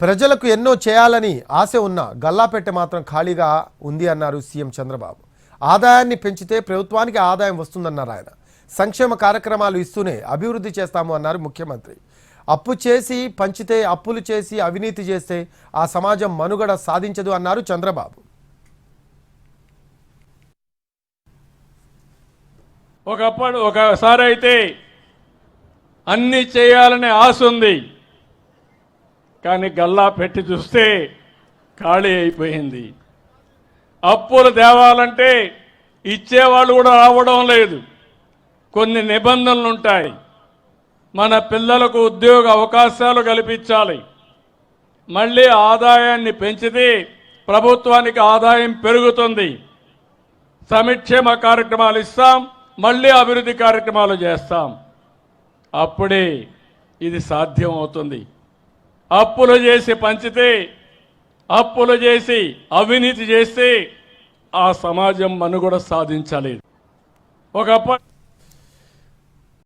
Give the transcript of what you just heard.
ప్రజలకు ఎన్నో చేయాలని ఆశ ఉన్న గల్లాపెట్టె మాత్రం ఖాళీగా ఉంది అన్నారు సీఎం చంద్రబాబు. ఆదాయాన్ని పెంచితే ప్రభుత్వానికి ఆదాయం వస్తుందన్నారు ఆయన. సంక్షేమ కార్యక్రమాలు ఇస్తూనే అభివృద్ధి చేస్తాము అన్నారు ముఖ్యమంత్రి. అప్పు చేసి పంచితే, అప్పులు చేసి అవినీతి చేస్తే ఆ సమాజం మనుగడ సాధించదు అన్నారు చంద్రబాబు. ఒకసారి అయితే అన్ని చేయాలనే ఆశ ఉంది, కానీ గల్లా పెట్టి చూస్తే ఖాళీ అయిపోయింది. అప్పులు తేవాలంటే ఇచ్చేవాళ్ళు కూడా రావడం లేదు. కొన్ని నిబంధనలు ఉంటాయి. మన పిల్లలకు ఉద్యోగ అవకాశాలు కల్పించాలి. మళ్ళీ ఆదాయాన్ని పెంచితే ప్రభుత్వానికి ఆదాయం పెరుగుతుంది. సంక్షేమ కార్యక్రమాలు ఇస్తాం, మళ్ళీ అభివృద్ధి కార్యక్రమాలు చేస్తాం. అప్పుడే ఇది సాధ్యం అవుతుంది. అప్పులు చేసి పంచితే, అప్పులు చేసి అవినీతి చేస్తే ఆ సమాజం మనుగడ సాధించలేదు. ఒకప్పుడు